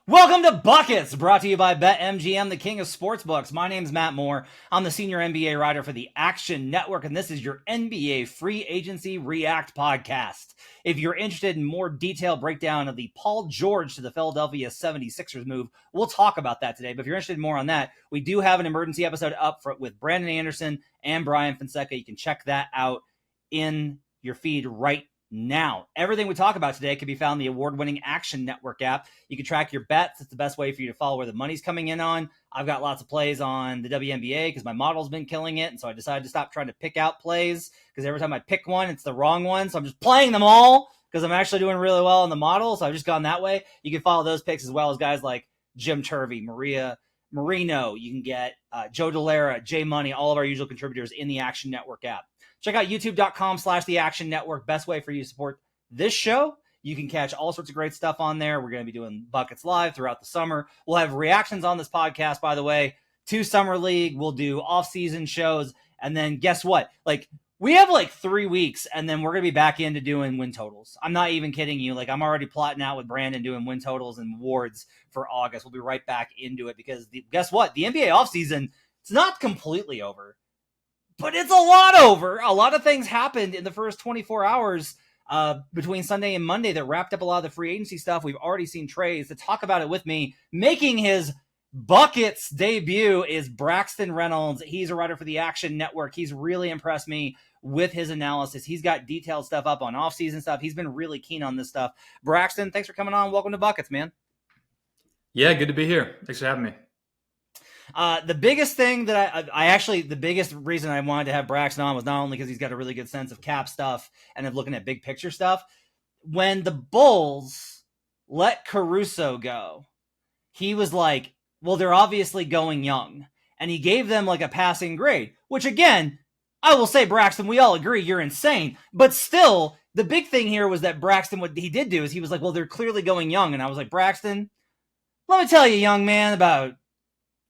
Welcome to Buckets, brought to you by BetMGM, the king of sportsbooks. My name's Matt Moore. I'm the senior NBA writer for the Action Network, and this is your NBA Free Agency React podcast. If you're interested in more detailed breakdown of the Paul George to the Philadelphia 76ers move, we'll talk about that today. But if you're interested in more on that, we do have an emergency episode up with Brandon Anderson and Brian Fonseca. You can check that out in your feed right now. Everything we talk about today can be found in the award-winning Action Network app. You can track your bets. It's the best way for you to follow where the money's coming in on. I've got lots of plays on the WNBA because my model's been killing it, and so I decided to stop trying to pick out plays because every time I pick one, it's the wrong one. So I'm just playing them all because I'm actually doing really well in the model, so I've just gone that way. You can follow those picks as well as guys like Jim Turvey, Maria Marino. You can get Joe Delara, Jay Money, all of our usual contributors in the Action Network app. Check out youtube.com/the Action Network. Best way for you to support this show. You can catch all sorts of great stuff on there. We're going to be doing Buckets Live throughout the summer. We'll have reactions on this podcast, by the way, to Summer League. We'll do off-season shows. And then guess what? We have 3 weeks, and then we're going to be back into doing win totals. I'm not even kidding you. I'm already plotting out with Brandon doing win totals and awards for August. We'll be right back into it because guess what? The NBA offseason, it's not completely over. But it's a lot over. A lot of things happened in the first 24 hours between Sunday and Monday that wrapped up a lot of the free agency stuff. We've already seen trades. To talk about it with me, making his Buckets debut is Braxton Reynolds. He's a writer for the Action Network. He's really impressed me with his analysis. He's got detailed stuff up on off-season stuff. He's been really keen on this stuff. Braxton, thanks for coming on. Welcome to Buckets, man. Yeah, good to be here. Thanks for having me. The biggest thing that the biggest reason I wanted to have Braxton on was not only because he's got a really good sense of cap stuff and of looking at big picture stuff. When the Bulls let Caruso go, he was like, well, they're obviously going young. And he gave them a passing grade, which again, I will say, Braxton, we all agree you're insane. But still, the big thing here was that Braxton, what he did do is he was like, well, they're clearly going young. And I was like, Braxton, let me tell you, young man, about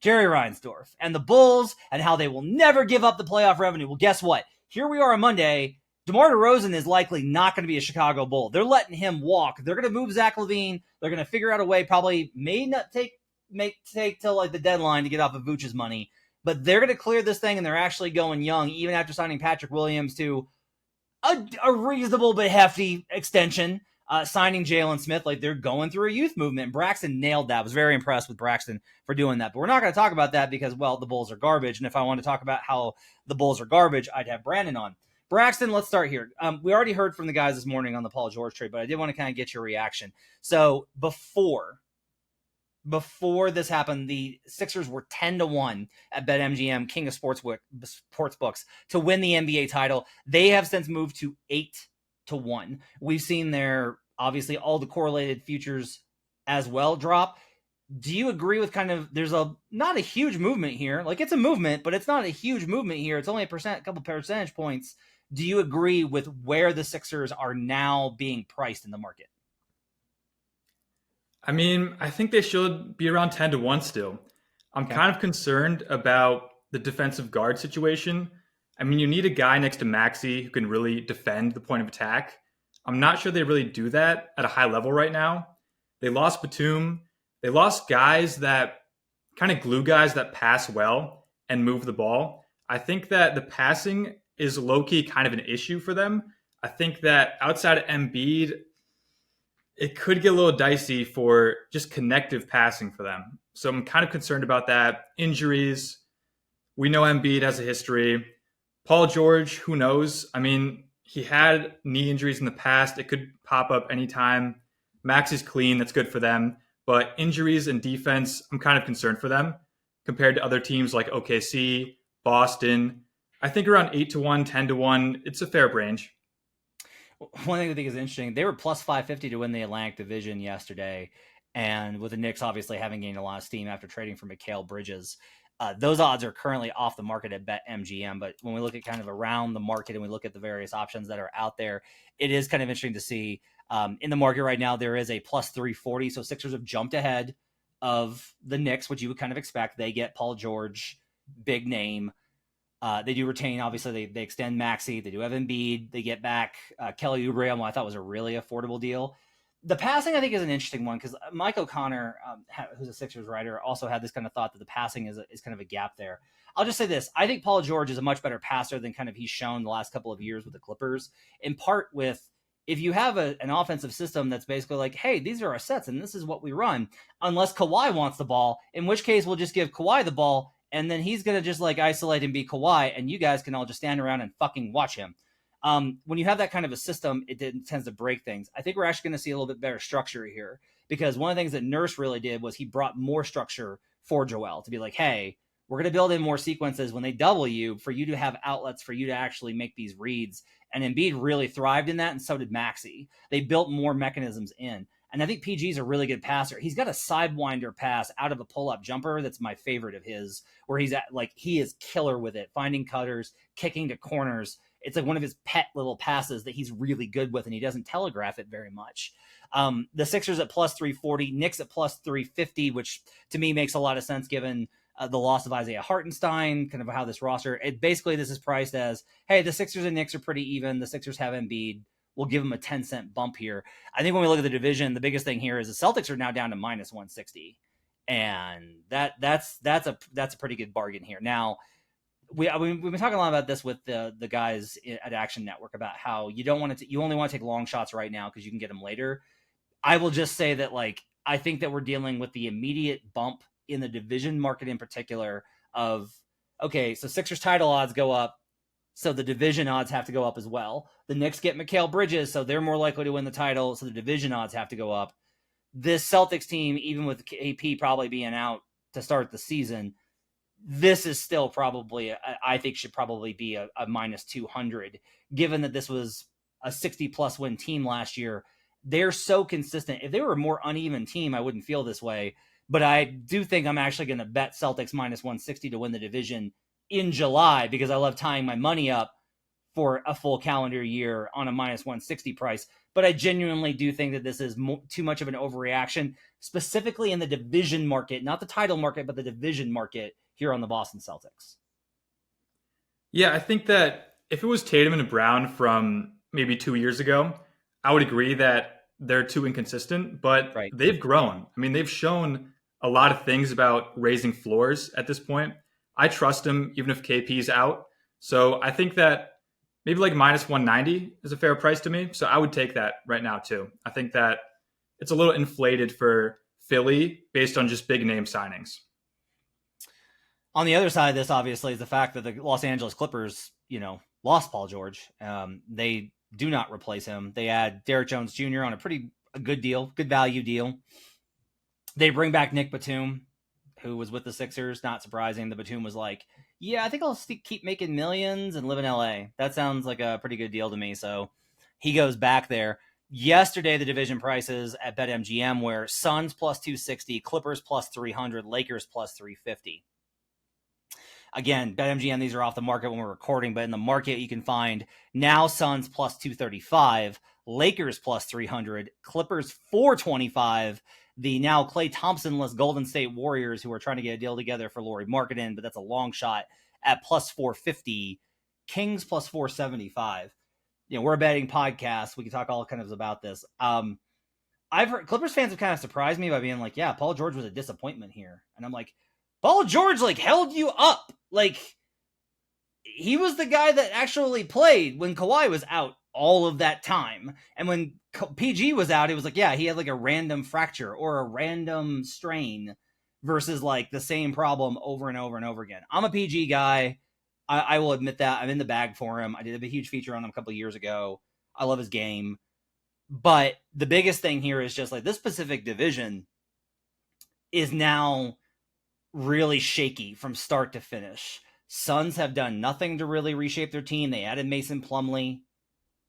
Jerry Reinsdorf and the Bulls and how they will never give up the playoff revenue. Well, guess what? Here we are on Monday. DeMar DeRozan is likely not going to be a Chicago Bull. They're letting him walk. They're going to move Zach LaVine. They're going to figure out a way, probably may not take till the deadline to get off of Vooch's money, but they're going to clear this thing and they're actually going young, even after signing Patrick Williams to a reasonable but hefty extension. Signing Jalen Smith, they're going through a youth movement. Braxton nailed that. I was very impressed with Braxton for doing that. But we're not going to talk about that because, well, the Bulls are garbage. And if I want to talk about how the Bulls are garbage, I'd have Brandon on. Braxton, let's start here. We already heard from the guys this morning on the Paul George trade, but I did want to kind of get your reaction. So before this happened, the Sixers were 10-1 at BetMGM, king of sportsbooks, to win the NBA title. They have since moved to 8-1. We've seen obviously all the correlated futures as well drop. Do you agree with there's not a huge movement here? It's a movement, but it's not a huge movement here. It's only a couple percentage points. Do you agree with where the Sixers are now being priced in the market? I mean, I think they should be around 10-1 still. I'm kind of concerned about the defensive guard situation. I mean, you need a guy next to Maxey who can really defend the point of attack. I'm not sure they really do that at a high level right now. They lost Batum. They lost guys that kind of glue guys that pass well and move the ball. I think that the passing is low-key kind of an issue for them. I think that outside of Embiid, it could get a little dicey for just connective passing for them. So I'm kind of concerned about that. Injuries. We know Embiid has a history. Paul George, who knows? I mean, he had knee injuries in the past. It could pop up anytime. Max is clean. That's good for them. But injuries and defense, I'm kind of concerned for them compared to other teams like OKC, Boston. I think around 8-1, 10-1, it's a fair range. One thing I think is interesting, they were plus 550 to win the Atlantic Division yesterday. And with the Knicks obviously having gained a lot of steam after trading for Mikal Bridges, those odds are currently off the market at BetMGM. But when we look at kind of around the market and we look at the various options that are out there, it is kind of interesting to see in the market right now, there is a plus 340. So Sixers have jumped ahead of the Knicks, which you would kind of expect. They get Paul George, big name. They do retain, obviously, they extend Maxey. They do have Embiid. They get back Kelly Oubre, I thought was a really affordable deal. The passing, I think, is an interesting one because Mike O'Connor, who's a Sixers writer, also had this kind of thought that the passing is kind of a gap there. I'll just say this. I think Paul George is a much better passer than kind of he's shown the last couple of years with the Clippers, in part with if you have an offensive system that's basically like, hey, these are our sets and this is what we run, unless Kawhi wants the ball, in which case we'll just give Kawhi the ball and then he's going to just like isolate and be Kawhi and you guys can all just stand around and fucking watch him. When you have that kind of a system, it tends to break things. I think we're actually going to see a little bit better structure here because one of the things that Nurse really did was he brought more structure for Joel to be like, hey, we're going to build in more sequences when they double you for you to have outlets for you to actually make these reads. And Embiid really thrived in that, and so did Maxey. They built more mechanisms in. And I think PG's a really good passer. He's got a sidewinder pass out of a pull-up jumper that's my favorite of his, where he's at, like, he is killer with it, finding cutters, kicking to corners. It's like one of his pet little passes that he's really good with, and he doesn't telegraph it very much. The Sixers at plus 340, Knicks at plus 350, which to me makes a lot of sense given the loss of Isaiah Hartenstein, kind of how this roster, basically this is priced as, hey, the Sixers and Knicks are pretty even. The Sixers have Embiid. We'll give them a 10-cent bump here. I think when we look at the division, the biggest thing here is the Celtics are now down to minus 160. And that's a pretty good bargain here. Now, we've been talking a lot about this with the guys at Action Network about how you don't want to, you only want to take long shots right now because you can get them later. I will just say that, like, I think that we're dealing with the immediate bump in the division market in particular of, okay, so Sixers title odds go up, so the division odds have to go up as well. The Knicks get Mikal Bridges, so they're more likely to win the title, so the division odds have to go up. This Celtics team, even with AP probably being out to start the season, this is still probably, I think should probably be a minus 200, given that this was a 60-plus win team last year. They're so consistent. If they were a more uneven team, I wouldn't feel this way. But I do think I'm actually going to bet Celtics minus 160 to win the division in July because I love tying my money up for a full calendar year on a minus 160 price. But I genuinely do think that this is too much of an overreaction, specifically in the division market, not the title market, but the division market here on the Boston Celtics. Yeah, I think that if it was Tatum and Brown from maybe 2 years ago, I would agree that they're too inconsistent, but right. They've grown. I mean, they've shown a lot of things about raising floors at this point. I trust him even if KP's out. So I think that maybe like minus 190 is a fair price to me. So I would take that right now too. I think that it's a little inflated for Philly based on just big name signings. On the other side of this, obviously, is the fact that the Los Angeles Clippers, lost Paul George. They do not replace him. They add Derrick Jones Jr. on a good deal, good value deal. They bring back Nick Batum, who was with the Sixers. Not surprising. The Batum was like, yeah, I think I'll keep making millions and live in LA. That sounds like a pretty good deal to me. So he goes back there. Yesterday, the division prices at BetMGM were Suns plus 260, Clippers plus 300, Lakers plus 350. Again, BetMGM, these are off the market when we're recording, but in the market, you can find now Suns plus 235, Lakers plus 300, Clippers 425, the now Klay Thompson-less Golden State Warriors, who are trying to get a deal together for Lauri Markkanen, but that's a long shot, at plus 450, Kings plus 475. We're a betting podcast. We can talk all kinds about this. I've heard Clippers fans have kind of surprised me by being like, yeah, Paul George was a disappointment here. And I'm like, Paul George held you up. He was the guy that actually played when Kawhi was out all of that time. And when PG was out, it was like, yeah, he had a random fracture or a random strain versus the same problem over and over and over again. I'm a PG guy. I will admit that. I'm in the bag for him. I did a huge feature on him a couple of years ago. I love his game. But the biggest thing here is just this Pacific Division is now really shaky from start to finish. Suns have done nothing to really reshape their team. They added Mason Plumlee.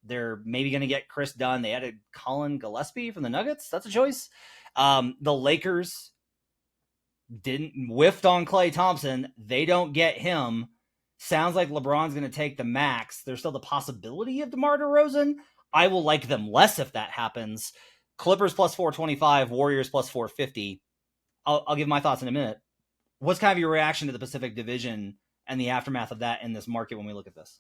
They're maybe going to get Chris Dunn. They added Colin Gillespie from the Nuggets. That's a choice. The Lakers whiffed on Klay Thompson. They don't get him. Sounds like LeBron's going to take the max. There's still the possibility of DeMar DeRozan. I will like them less if that happens. Clippers plus 425, Warriors plus 450. I'll give my thoughts in a minute. What's kind of your reaction to the Pacific Division and the aftermath of that in this market when we look at this?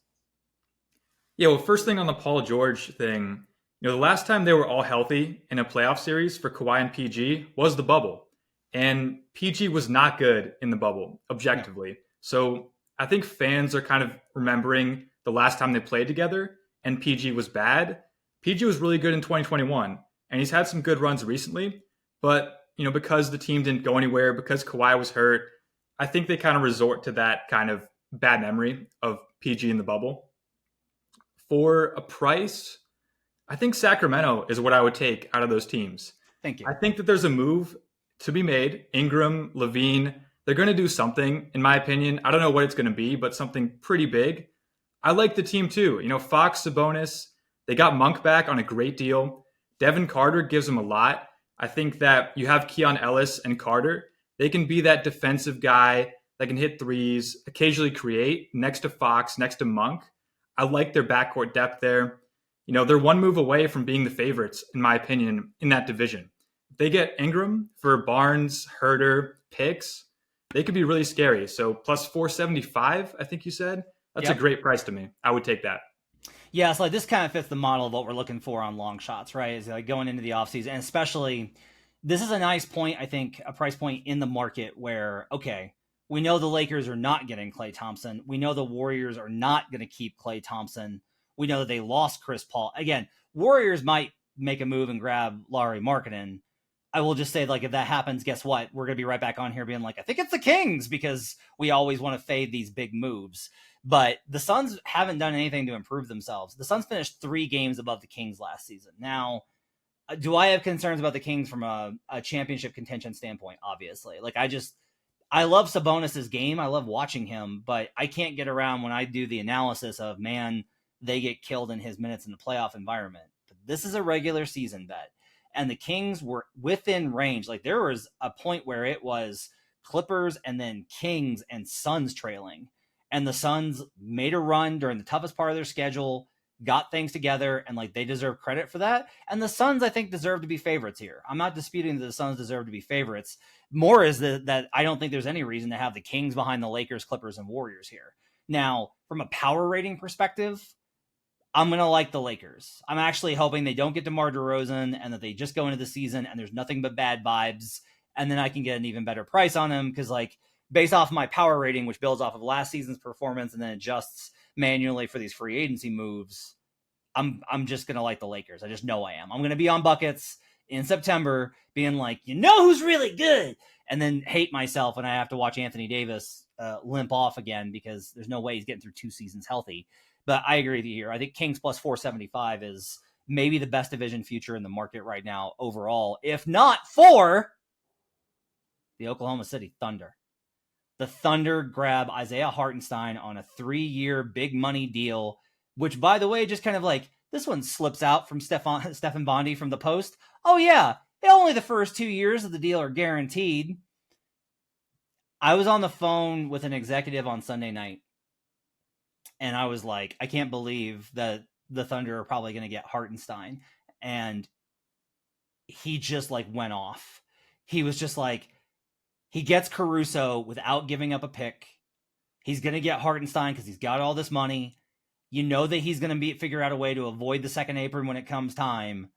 Yeah, well, first thing on the Paul George thing, The last time they were all healthy in a playoff series for Kawhi and PG was the bubble. And PG was not good in the bubble, No. objectively. So I think fans are kind of remembering the last time they played together and PG was bad. PG was really good in 2021, and he's had some good runs recently. But, because the team didn't go anywhere, because Kawhi was hurt, I think they kind of resort to that kind of bad memory of PG in the bubble. For a price, I think Sacramento is what I would take out of those teams. Thank you. I think that there's a move to be made. Ingram, Levine, they're going to do something, in my opinion. I don't know what it's going to be, but something pretty big. I like the team too. Fox, Sabonis, they got Monk back on a great deal. Devin Carter gives them a lot. I think that you have Keon Ellis and Carter. They can be that defensive guy that can hit threes, occasionally create next to Fox, next to Monk. I like their backcourt depth there. They're one move away from being the favorites, in my opinion, in that division. If they get Ingram for Barnes, Herter, picks, they could be really scary. So plus 475, I think you said. That's a great price to me. I would take that. Yeah, so this kind of fits the model of what we're looking for on long shots, right? Is like going into the offseason, and especially this is a nice point, I think, a price point in the market where, okay, we know the Lakers are not getting Klay Thompson. We know the Warriors are not going to keep Klay Thompson. We know that they lost Chris Paul. Again, Warriors might make a move and grab Lauri Markkanen. I will just say, like, if that happens, guess what? We're going to be right back on here being like, I think it's the Kings, because we always want to fade these big moves. But the Suns haven't done anything to improve themselves. The Suns finished 3 games above the Kings last season. Now, do I have concerns about the Kings from a championship contention standpoint? Obviously. Like, I love Sabonis's game. I love watching him, but I can't get around when I do the analysis of, man, they get killed in his minutes in the playoff environment. But this is a regular season bet. And the Kings were within range. Like, there was a point where it was Clippers and then Kings and Suns trailing. And the Suns made a run during the toughest part of their schedule, got things together, and like they deserve credit for that. And the Suns, I think, deserve to be favorites here. I'm not disputing that the Suns deserve to be favorites. More is that I don't think there's any reason to have the Kings behind the Lakers, Clippers, and Warriors here. Now, from a power rating perspective, I'm going to like the Lakers. I'm actually hoping they don't get DeMar DeRozan and that they just go into the season and there's nothing but bad vibes. And then I can get an even better price on them because, like, based off my power rating, which builds off of last season's performance and then adjusts manually for these free agency moves, I'm just going to like the Lakers. I just know I am. I'm going to be on buckets in September being like, who's really good? And then hate myself when I have to watch Anthony Davis limp off again because there's no way he's getting through 2 seasons healthy. But I agree with you here. I think Kings plus 475 is maybe the best division future in the market right now overall, if not for the Oklahoma City Thunder. The Thunder grab Isaiah Hartenstein on a 3-year big money deal, which, by the way, just kind of like, this one slips out from Stefan Bondi from the Post. Oh, yeah, only the first 2 years of the deal are guaranteed. I was on the phone with an executive on Sunday night, and I was like, I can't believe that the Thunder are probably going to get Hartenstein. And he just like went off. He was just like, he gets Caruso without giving up a pick. He's going to get Hartenstein because he's got all this money. You know that he's going to figure out a way to avoid the second apron when it comes time.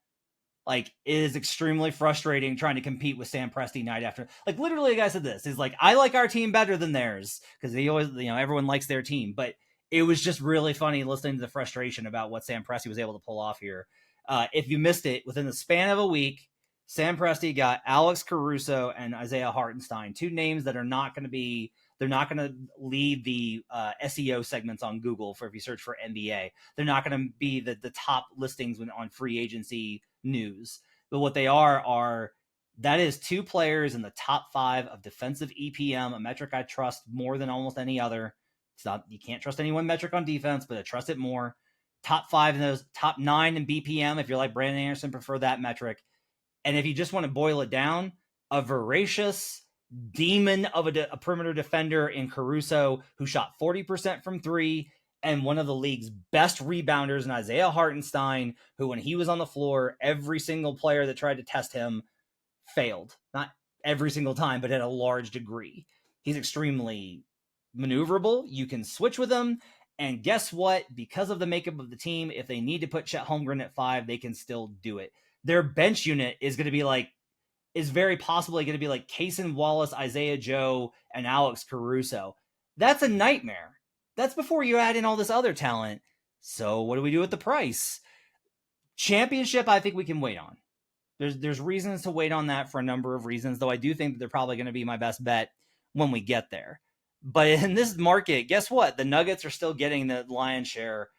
Like, it is extremely frustrating trying to compete with Sam Presti night after. Like, literally, a guy said this. He's like, I like our team better than theirs because he always, everyone likes their team. But it was just really funny listening to the frustration about what Sam Presti was able to pull off here. If you missed it, within the span of a week, Sam Presti got Alex Caruso and Isaiah Hartenstein, 2 names that are not going to be, they're not going to lead the SEO segments on Google for if you search for NBA. They're not going to be the top listings on free agency news. But what they are that is 2 players in the top 5 of defensive EPM, a metric I trust more than almost any other. It's not, you can't trust any one metric on defense, but I trust it more. Top 5 in those, top 9 in BPM. If you're like Brandon Anderson, prefer that metric. And if you just want to boil it down, a voracious demon of a perimeter defender in Caruso who shot 40% from 3, and one of the league's best rebounders in Isaiah Hartenstein, who when he was on the floor, every single player that tried to test him failed. Not every single time, but at a large degree. He's extremely maneuverable. You can switch with him. And guess what? Because of the makeup of the team, if they need to put Chet Holmgren at 5, they can still do it. Their bench unit is going to be like, is very possibly going to be like Cason Wallace, Isaiah Joe, and Alex Caruso. That's a nightmare. That's before you add in all this other talent. So what do we do with the price? Championship, I think we can wait on. There's reasons to wait on that for a number of reasons, though I do think that they're probably going to be my best bet when we get there. But in this market, guess what? The Nuggets are still getting the lion's share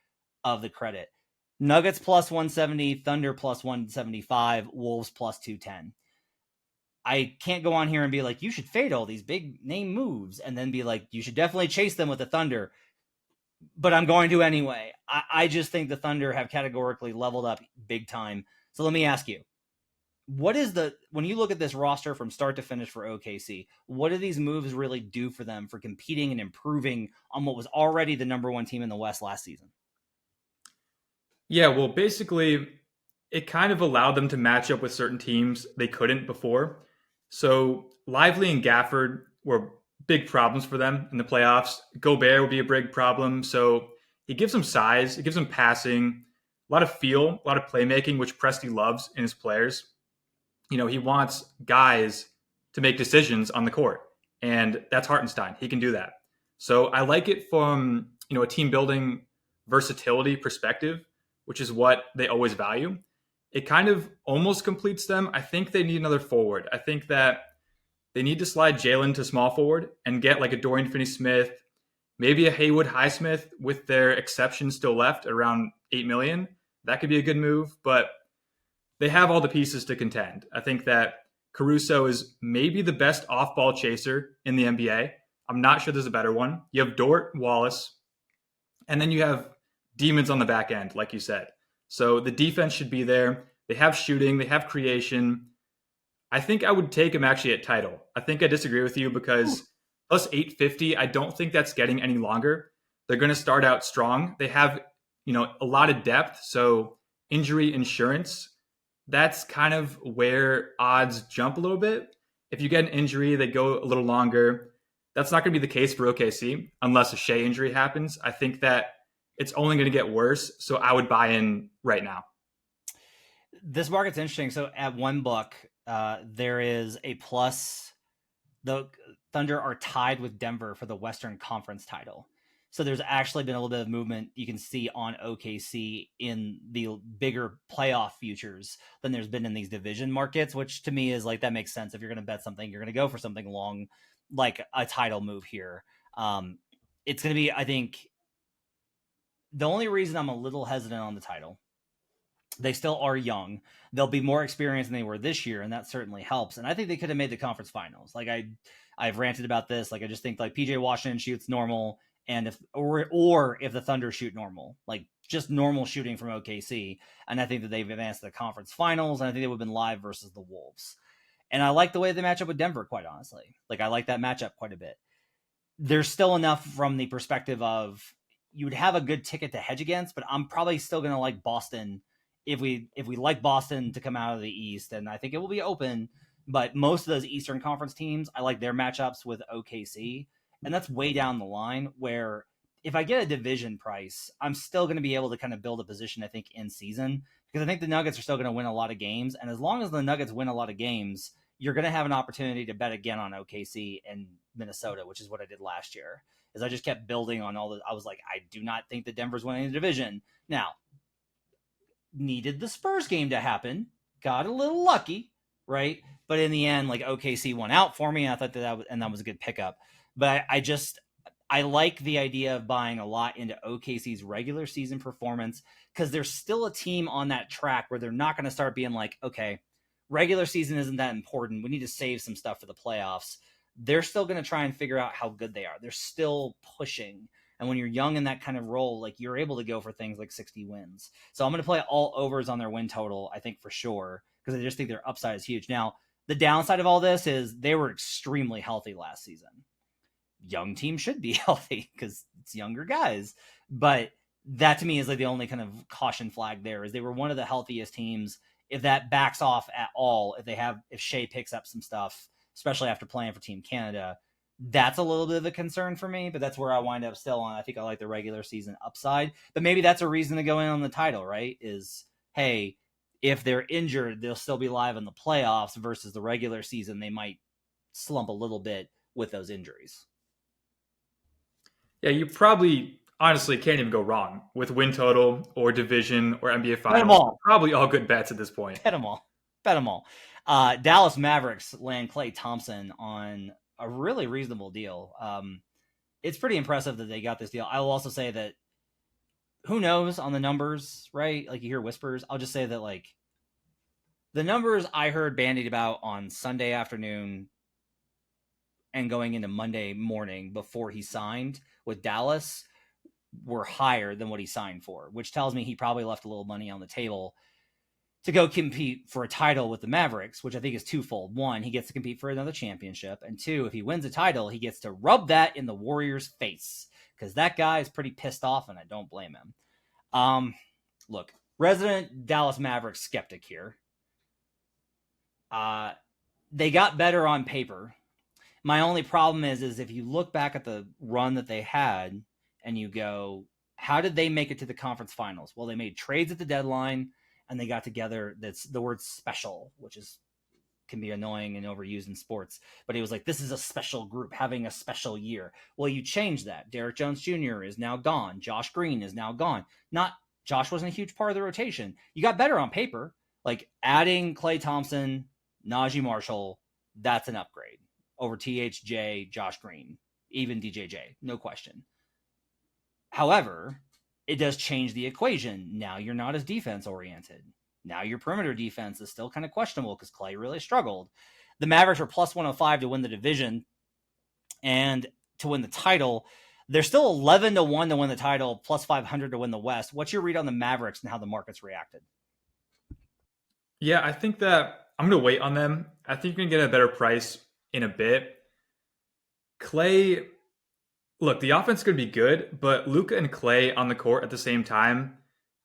of the credit. Nuggets plus 170, Thunder plus 175, Wolves plus 210. I can't go on here and be like, you should fade all these big name moves and then be like, you should definitely chase them with the Thunder. But I'm going to anyway. I just think the Thunder have categorically leveled up big time. So let me ask you, when you look at this roster from start to finish for OKC, what do these moves really do for them for competing and improving on what was already the number one team in the West last season? Yeah, well, basically, it kind of allowed them to match up with certain teams they couldn't before. So Lively and Gafford were big problems for them in the playoffs. Gobert would be a big problem. So he gives them size, he gives them passing, a lot of feel, a lot of playmaking, which Presti loves in his players. He wants guys to make decisions on the court, and that's Hartenstein. He can do that. So I like it from, a team building versatility perspective, which is what they always value. It kind of almost completes them. I think they need another forward. I think that they need to slide Jalen to small forward and get like a Dorian Finney-Smith, maybe a Haywood Highsmith with their exceptions still left around $8 million. That could be a good move, but they have all the pieces to contend. I think that Caruso is maybe the best off-ball chaser in the NBA. I'm not sure there's a better one. You have Dort, Wallace, and then you have demons on the back end, like you said. So the defense should be there. They have shooting. They have creation. I think I would take him actually at title. I think I disagree with you because plus 850, I don't think that's getting any longer. They're going to start out strong. They have, a lot of depth. So injury insurance, that's kind of where odds jump a little bit. If you get an injury, they go a little longer. That's not going to be the case for OKC unless a Shea injury happens. I think that it's only going to get worse. So I would buy in right now. This market's interesting. So at $1, there is a plus. The Thunder are tied with Denver for the Western Conference title. So there's actually been a little bit of movement you can see on OKC in the bigger playoff futures than there's been in these division markets, which to me is like, that makes sense. If you're going to bet something, you're going to go for something long, like a title move here. It's going to be, I think, the only reason I'm a little hesitant on the title, they still are young. They'll be more experienced than they were this year, and that certainly helps. And I think they could have made the conference finals. Like I've ranted about this. Like I just think like PJ Washington shoots normal, and if the Thunder shoot normal, like just normal shooting from OKC, and I think that they've advanced to the conference finals, and I think they would have been live versus the Wolves. And I like the way they match up with Denver, quite honestly. Like I like that matchup quite a bit. There's still enough from the perspective of you would have a good ticket to hedge against, but I'm probably still going to like Boston if we like Boston to come out of the East, and I think it will be open. But most of those Eastern Conference teams, I like their matchups with OKC, and that's way down the line where if I get a division price, I'm still going to be able to kind of build a position, I think, in season, because I think the Nuggets are still going to win a lot of games. And as long as the Nuggets win a lot of games, you're going to have an opportunity to bet again on OKC and Minnesota, which is what I did last year, is I just kept building on all the, I was like, I do not think that Denver's winning the division. Now, needed the Spurs game to happen, got a little lucky, right? But in the end, like OKC won out for me. I thought that was a good pickup. But I like the idea of buying a lot into OKC's regular season performance, because there's still a team on that track where they're not going to start being like, okay, regular season isn't that important. We need to save some stuff for the playoffs. They're still going to try and figure out how good they are. They're still pushing. And when you're young in that kind of role, like you're able to go for things like 60 wins. So I'm going to play all overs on their win total, I think, for sure, because I just think their upside is huge. Now, the downside of all this is they were extremely healthy last season. Young team should be healthy because it's younger guys. But that to me is like the only kind of caution flag there, is they were one of the healthiest teams. If that backs off at all, if Shea picks up some stuff, especially after playing for Team Canada, That's a little bit of a concern for me, but that's where I wind up still on. I think I like the regular season upside, but maybe that's a reason to go in on the title, right? Is, hey, if they're injured, they'll still be live in the playoffs versus the regular season. They might slump a little bit with those injuries. Yeah, you probably honestly can't even go wrong with win total or division or NBA Bet them Finals. all. Probably all good bets at this point. Bet them all. Bet them all. Dallas Mavericks land Klay Thompson on a really reasonable deal. It's pretty impressive that they got this deal. I will also say that who knows on the numbers, right? Like you hear whispers. I'll just say that like the numbers I heard bandied about on Sunday afternoon and going into Monday morning before he signed with Dallas were higher than what he signed for, which tells me he probably left a little money on the table to go compete for a title with the Mavericks, which I think is twofold. One, he gets to compete for another championship. And two, if he wins a title, he gets to rub that in the Warriors' face because that guy is pretty pissed off, and I don't blame him. Look, resident Dallas Mavericks skeptic here. They got better on paper. My only problem is if you look back at the run that they had and you go, how did they make it to the conference finals? Well, they made trades at the deadline and they got together. That's the word special, which can be annoying and overused in sports. But he was like, this is a special group having a special year. Well, you change that. Derrick Jones Jr. is now gone. Josh Green is now gone. Josh wasn't a huge part of the rotation. You got better on paper. Like adding Klay Thompson, Najee Marshall, that's an upgrade over THJ, Josh Green, even DJJ, no question. However, it does change the equation. Now you're not as defense oriented. Now your perimeter defense is still kind of questionable because Klay really struggled. The Mavericks were plus 105 to win the division and to win the title. They're still 11-1 to win the title, plus 500 to win the West. What's your read on the Mavericks and how the market's reacted? Yeah, I think that I'm going to wait on them. I think you can get a better price in a bit. Klay, look, the offense could be good, but Luka and Klay on the court at the same time,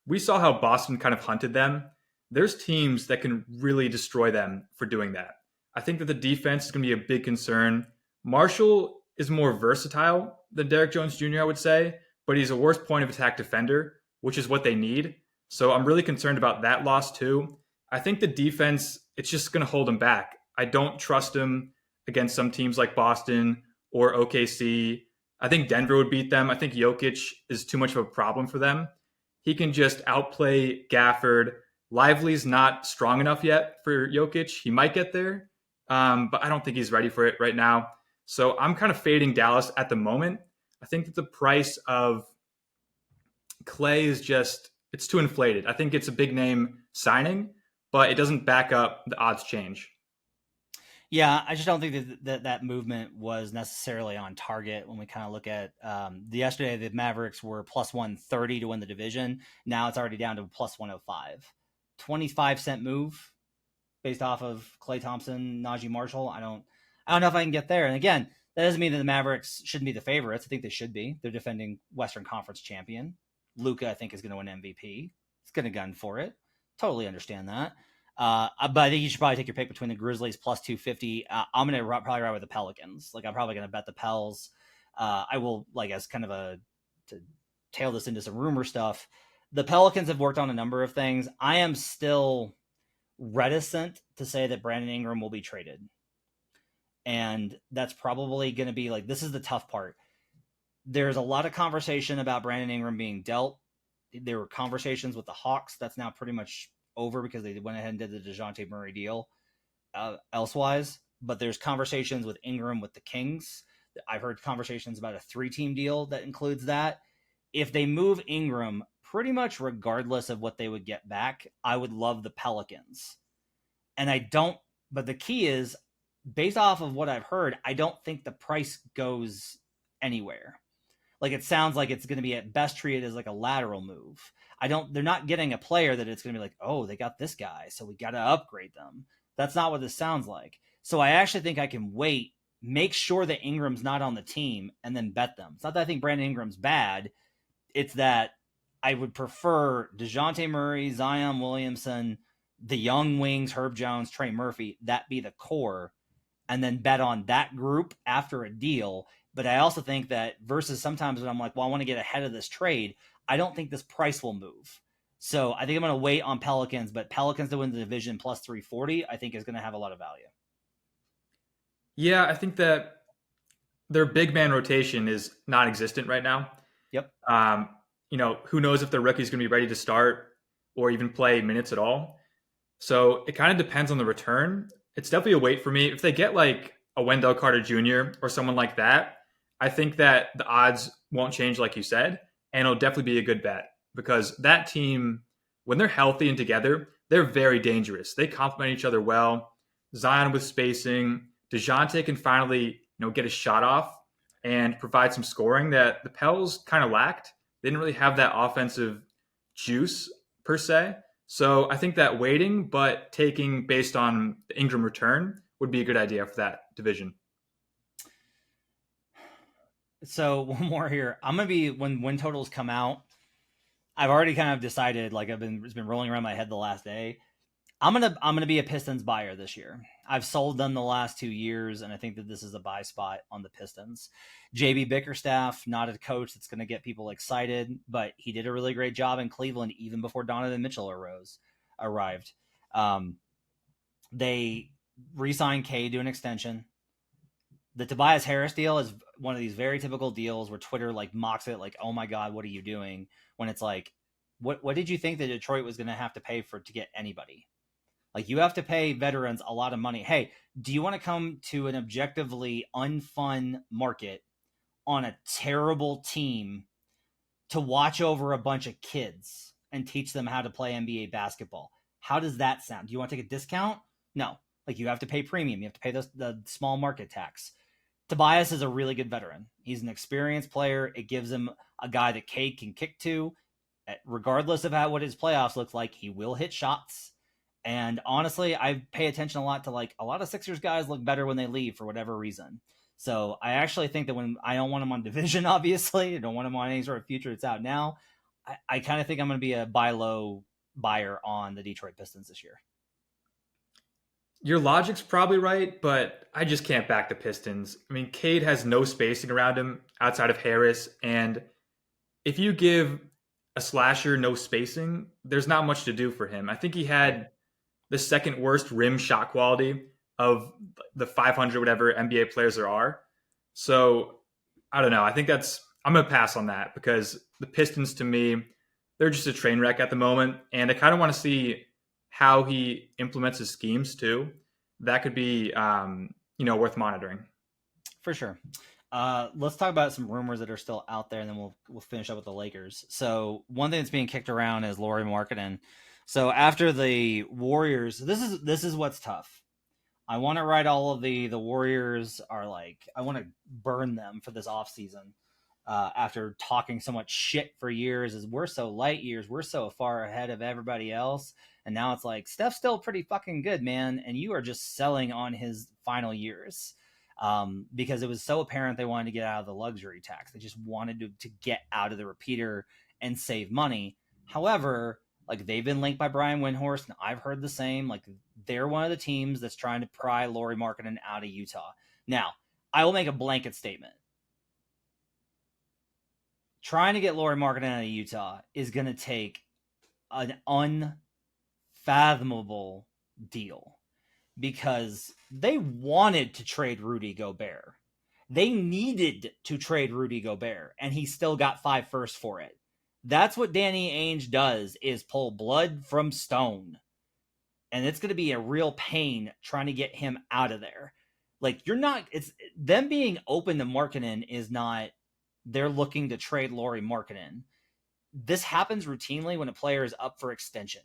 we saw how Boston kind of hunted them. There's teams that can really destroy them for doing that. I think that the defense is going to be a big concern. Marshall is more versatile than Derrick Jones Jr., I would say, but he's a worse point of attack defender, which is what they need. So I'm really concerned about that loss too. I think the defense, it's just going to hold him back. I don't trust him against some teams like Boston or OKC. I think Denver would beat them. I think Jokic is too much of a problem for them. He can just outplay Gafford. Lively's not strong enough yet for Jokic. He might get there, but I don't think he's ready for it right now. So I'm kind of fading Dallas at the moment. I think that the price of Klay is just, it's too inflated. I think it's a big name signing, but it doesn't back up the odds change. Yeah, I just don't think that movement was necessarily on target when we kind of look at yesterday. The Mavericks were plus 130 to win the division. Now it's already down to plus 105. 25-cent move based off of Klay Thompson, Najee Marshall. I don't know if I can get there. And again, that doesn't mean that the Mavericks shouldn't be the favorites. I think they should be. They're defending Western Conference champion. Luka, I think, is going to win MVP. He's going to gun for it. Totally understand that. But I think you should probably take your pick between the Grizzlies plus 250. I'm going to probably ride with the Pelicans. Like I'm probably going to bet the Pels. I will, like, as kind of to tail this into some rumor stuff. The Pelicans have worked on a number of things. I am still reticent to say that Brandon Ingram will be traded. And that's probably going to be like, this is the tough part. There's a lot of conversation about Brandon Ingram being dealt. There were conversations with the Hawks. That's now pretty much over because they went ahead and did the DeJounte Murray deal elsewise. But there's conversations with Ingram with the Kings. I've heard conversations about a 3-team deal that includes that. If they move Ingram, pretty much regardless of what they would get back, I would love the Pelicans. And but the key is, based off of what I've heard, I don't think the price goes anywhere. Like it sounds like it's going to be at best treated as like a lateral move. They're not getting a player that it's going to be like, oh, they got this guy, so we got to upgrade them. That's not what this sounds like. So I actually think I can wait, make sure that Ingram's not on the team, and then bet them. It's not that I think Brandon Ingram's bad. It's that I would prefer DeJounte Murray, Zion Williamson, the young wings, Herb Jones, Trey Murphy, that be the core. and then bet on that group after a deal. But I also think that versus sometimes when I'm like, well, I want to get ahead of this trade, I don't think this price will move. So I think I'm going to wait on Pelicans, but Pelicans to win the division plus 340, I think is going to have a lot of value. Yeah, I think that their big man rotation is non-existent right now. Yep. Who knows if their rookie's going to be ready to start or even play minutes at all. So it kind of depends on the return. It's definitely a wait for me. If they get like a Wendell Carter Jr. or someone like that, I think that the odds won't change, like you said, and it'll definitely be a good bet because that team, when they're healthy and together, they're very dangerous. They complement each other well. Zion with spacing, DeJounte can finally, get a shot off and provide some scoring that the Pels kind of lacked. They didn't really have that offensive juice per se. So I think that waiting, but taking based on the Ingram return would be a good idea for that division. So one more here. I'm going to be, when win totals come out, I've already kind of decided, like it's been rolling around my head the last day. I'm gonna be a Pistons buyer this year. I've sold them the last 2 years, and I think that this is a buy spot on the Pistons. JB Bickerstaff, not a coach that's going to get people excited, but he did a really great job in Cleveland even before Donovan Mitchell arrived. They re-signed K to an extension. The Tobias Harris deal is one of these very typical deals where Twitter like mocks it, like, "Oh my God, what are you doing?" When it's like, what did you think that Detroit was going to have to pay to get anybody? Like, you have to pay veterans a lot of money. Hey, do you want to come to an objectively unfun market on a terrible team to watch over a bunch of kids and teach them how to play NBA basketball? How does that sound? Do you want to take a discount? No. Like, you have to pay premium. You have to pay the small market tax. Tobias is a really good veteran. He's an experienced player. It gives him a guy that Cade can kick to. Regardless of what his playoffs look like, he will hit shots. And honestly, I pay attention a lot to, like, a lot of Sixers guys look better when they leave for whatever reason. So I actually think that when I don't want him on division, obviously, I don't want him on any sort of future that's out now, I kind of think I'm going to be a buy low buyer on the Detroit Pistons this year. Your logic's probably right, but I just can't back the Pistons. I mean, Cade has no spacing around him outside of Harris, and if you give a slasher no spacing, there's not much to do for him. I think he had the second worst rim shot quality of the 500 whatever NBA players there are. So I don't know. I think I'm going to pass on that because the Pistons, to me, they're just a train wreck at the moment. And I kind of want to see how he implements his schemes too. That could be, worth monitoring. For sure. Let's talk about some rumors that are still out there, and then we'll finish up with the Lakers. So one thing that's being kicked around is Lauri Markkanen. So after the Warriors, this is what's tough. I want to write all of the Warriors are like, I want to burn them for this offseason. After talking so much shit for years, is we're so light years, we're so far ahead of everybody else. And now it's like, Steph's still pretty fucking good, man. And you are just selling on his final years. Because it was so apparent they wanted to get out of the luxury tax. They just wanted to get out of the repeater and save money. However, like, they've been linked by Brian Windhorst, and I've heard the same. Like, they're one of the teams that's trying to pry Lauri Markkanen out of Utah. Now, I will make a blanket statement. Trying to get Lauri Markkanen out of Utah is going to take an unfathomable deal because they wanted to trade Rudy Gobert. They needed to trade Rudy Gobert, and he still got 5 firsts for it. That's what Danny Ainge does, is pull blood from stone. And it's going to be a real pain trying to get him out of there. Like, it's them being open to Markkanen is not, they're looking to trade Lauri Markkanen. This happens routinely when a player is up for extension.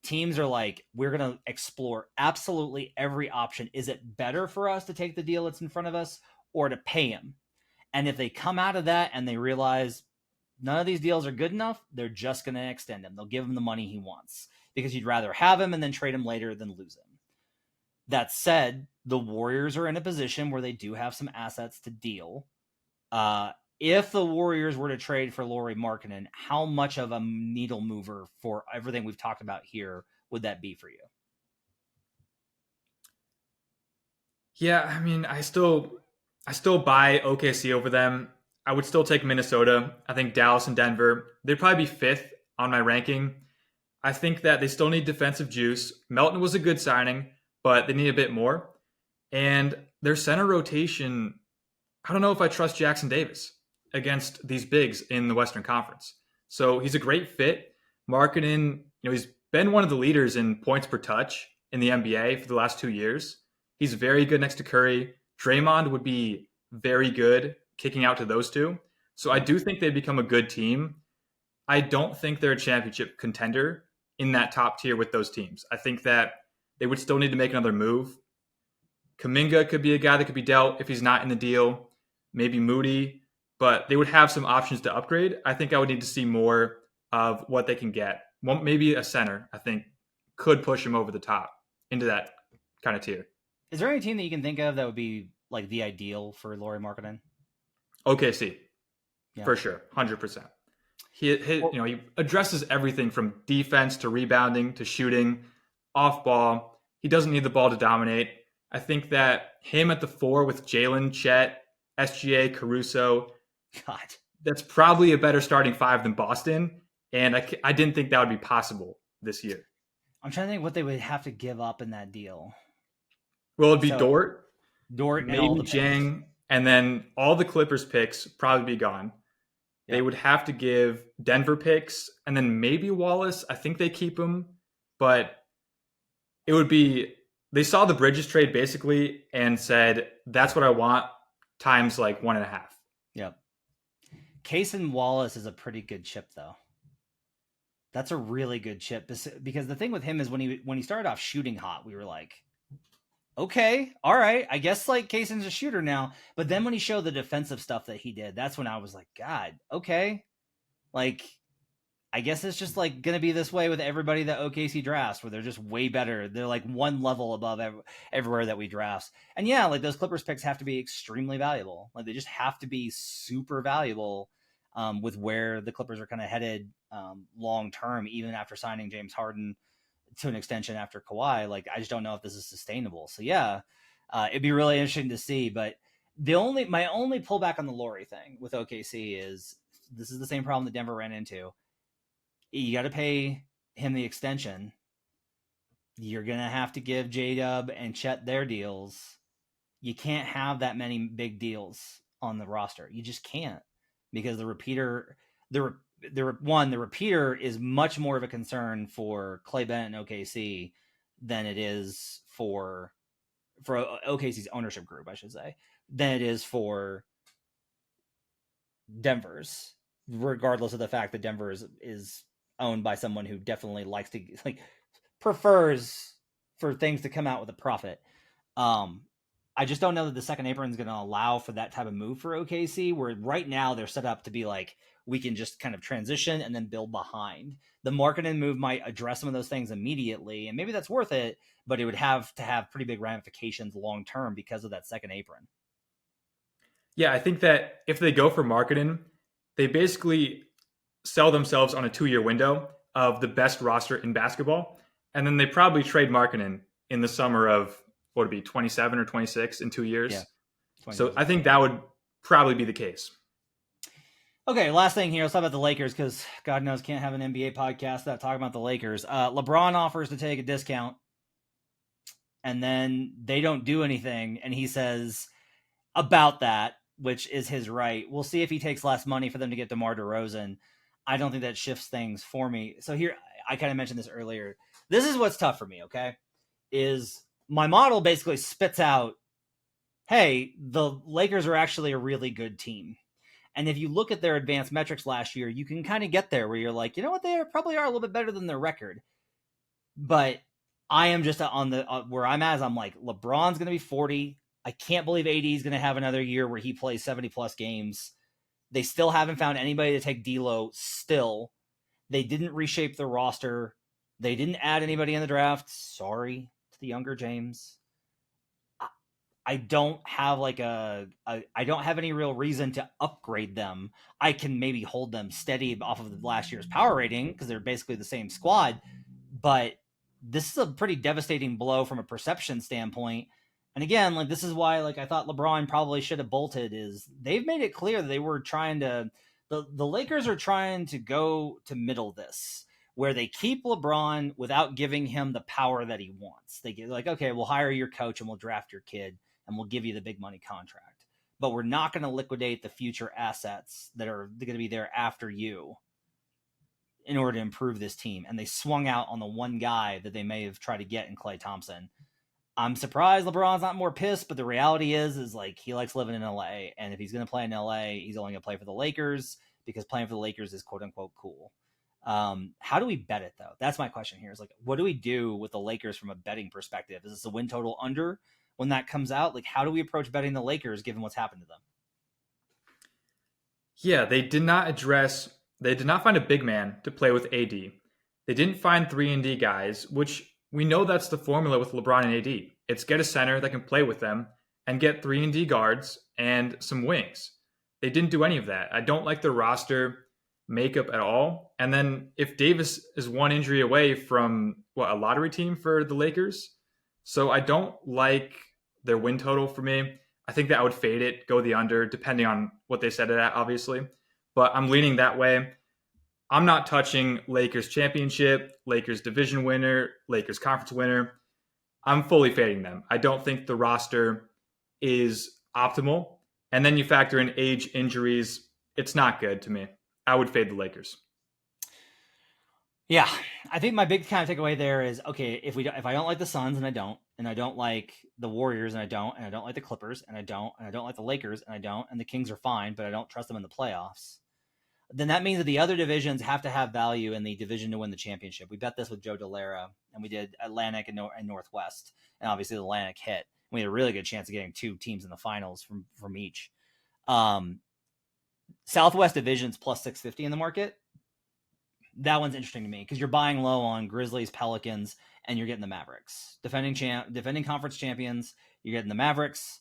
Teams are like, we're going to explore absolutely every option. Is it better for us to take the deal that's in front of us or to pay him? And if they come out of that and they realize none of these deals are good enough, they're just going to extend him. They'll give him the money he wants because you'd rather have him and then trade him later than lose him. That said, the Warriors are in a position where they do have some assets to deal. If the Warriors were to trade for Lauri Markkanen, how much of a needle mover for everything we've talked about here would that be for you? Yeah, I mean, I still buy OKC over them. I would still take Minnesota. I think Dallas and Denver, they'd probably be fifth on my ranking. I think that they still need defensive juice. Melton was a good signing, but they need a bit more. And their center rotation, I don't know if I trust Jackson Davis against these bigs in the Western Conference. So he's a great fit. Marketing, he's been one of the leaders in points per touch in the NBA for the last 2 years. He's very good next to Curry. Draymond would be very good kicking out to those two. So I do think they become a good team. I don't think they're a championship contender in that top tier with those teams. I think that they would still need to make another move. Kuminga could be a guy that could be dealt if he's not in the deal. Maybe Moody, but they would have some options to upgrade. I think I would need to see more of what they can get. Well, maybe a center, I think, could push him over the top into that kind of tier. Is there any team that you can think of that would be like the ideal for Lauri Markkanen? OKC, for sure, 100%. He addresses everything from defense to rebounding to shooting, off ball. He doesn't need the ball to dominate. I think that him at the 4 with Jalen, Chet, SGA, Caruso, God, that's probably a better starting 5 than Boston. And I didn't think that would be possible this year. I'm trying to think what they would have to give up in that deal. Well, it'd be Dort, maybe Jang, and then all the Clippers picks probably be gone. Yep. They would have to give Denver picks, and then maybe Wallace. I think they keep him, but it would be, they saw the Bridges trade basically and said, that's what I want, times like 1.5. Yep. Case and Wallace is a pretty good chip, though. That's a really good chip, because the thing with him is when he started off shooting hot, we were like, okay, all right, I guess like Kaysen's a shooter now. But then when he showed the defensive stuff that he did, that's when I was like, God, okay. Like, I guess it's just like going to be this way with everybody that OKC drafts, where they're just way better. They're like one level above everywhere that we draft. And yeah, like those Clippers picks have to be extremely valuable. Like they just have to be super valuable with where the Clippers are kind of headed long term, even after signing James Harden to an extension after Kawhi. Like, I just don't know if this is sustainable. So yeah, it'd be really interesting to see. But my only pullback on the Lauri thing with OKC is this is the same problem that Denver ran into. You got to pay him the extension. You're going to have to give J-Dub and Chet their deals. You can't have that many big deals on the roster. You just can't, because the repeater is much more of a concern for Clay Bennett and OKC than it is for OKC's ownership group, I should say, than it is for Denver's, regardless of the fact that Denver is owned by someone who definitely likes to, like, prefers for things to come out with a profit. I just don't know that the second apron is going to allow for that type of move for OKC, where right now they're set up to be like, we can just kind of transition and then build behind. The Markkanen move might address some of those things immediately, and maybe that's worth it, but it would have to have pretty big ramifications long term because of that second apron. Yeah, I think that if they go for Markkanen, they basically sell themselves on a 2-year window of the best roster in basketball, and then they probably trade Markkanen in the summer of, what would it be, 27 or 26 in 2 years. Yeah, so I think that would probably be the case. Okay, last thing here. Let's talk about the Lakers, because God knows can't have an NBA podcast without talking about the Lakers. LeBron offers to take a discount, and then they don't do anything, and he says about that, which is his right. We'll see if he takes less money for them to get DeMar DeRozan. I don't think that shifts things for me. So here, I kind of mentioned this earlier. This is what's tough for me, okay? Is my model basically spits out, hey, the Lakers are actually a really good team. And if you look at their advanced metrics last year, you can kind of get there where you're like, you know what, they probably are a little bit better than their record. But I am just on the where I'm at is I'm like, LeBron's going to be 40. I can't believe AD is going to have another year where he plays 70 plus games. They still haven't found anybody to take D'Lo still. They didn't reshape the roster. They didn't add anybody in the draft. Sorry to the younger James. I don't have I don't have any real reason to upgrade them. I can maybe hold them steady off of last year's power rating because they're basically the same squad. But this is a pretty devastating blow from a perception standpoint. And again, like this is why like I thought LeBron probably should have bolted is they've made it clear that they were trying to the Lakers are trying to go to middle this where they keep LeBron without giving him the power that he wants. They get like, okay, we'll hire your coach and we'll draft your kid and we'll give you the big money contract. But we're not going to liquidate the future assets that are going to be there after you in order to improve this team. And they swung out on the one guy that they may have tried to get in Klay Thompson. I'm surprised LeBron's not more pissed, but the reality is like he likes living in LA. And if he's going to play in LA, he's only going to play for the Lakers because playing for the Lakers is quote unquote cool. How do we bet it though? That's my question here is like, what do we do with the Lakers from a betting perspective? Is this a win total under when that comes out? Like, how do we approach betting the Lakers given what's happened to them? Yeah, they did not find a big man to play with AD. They didn't find 3-and-D guys, which we know that's the formula with LeBron and AD. It's get a center that can play with them and get 3-and-D guards and some wings. They didn't do any of that. I don't like the roster makeup at all. And then if Davis is one injury away from a lottery team for the Lakers. So I don't like their win total for me. I think that I would fade it, go the under, depending on what they set it at, obviously. But I'm leaning that way. I'm not touching Lakers championship, Lakers division winner, Lakers conference winner. I'm fully fading them. I don't think the roster is optimal. And then you factor in age, injuries. It's not good to me. I would fade the Lakers. Yeah, I think my big kind of takeaway there is okay. If I don't like the Suns and I don't like the Warriors and I don't like the Clippers and I don't like the Lakers and and the Kings are fine, but I don't trust them in the playoffs. Then that means that the other divisions have to have value in the division to win the championship. We bet this with Joe Delara, and we did Atlantic and Northwest, and obviously the Atlantic hit. We had a really good chance of getting two teams in the finals from each. Southwest division's plus 650 in the market. That one's interesting to me because you're buying low on Grizzlies, Pelicans, and you're getting the Mavericks. Defending conference champions, you're getting the Mavericks,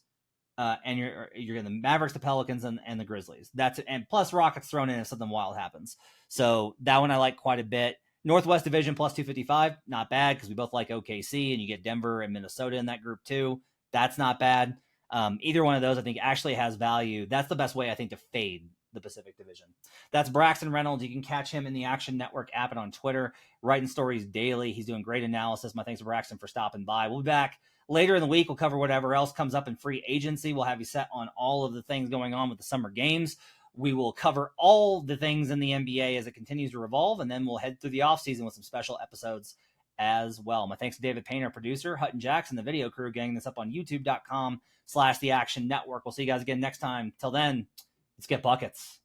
and you're getting the Mavericks, the Pelicans, and the Grizzlies. That's it. And plus Rockets thrown in if something wild happens. So that one I like quite a bit. Northwest Division plus 255, not bad because we both like OKC, and you get Denver and Minnesota in that group too. That's not bad. Either one of those I think actually has value. That's the best way I think to fade the Pacific Division. That's Braxton Reynolds. You can catch him in the Action Network app and on Twitter, writing stories daily. He's doing great analysis. My thanks to Braxton for stopping by. We'll be back later in the week. We'll cover whatever else comes up in free agency. We'll have you set on all of the things going on with the summer games. We will cover all the things in the NBA as it continues to revolve, and then we'll head through the offseason with some special episodes as well. My thanks to David Payne, our producer, Hutton Jackson, the video crew, getting this up on youtube.com/the Action Network. We'll see you guys again next time. Till then, let's get buckets.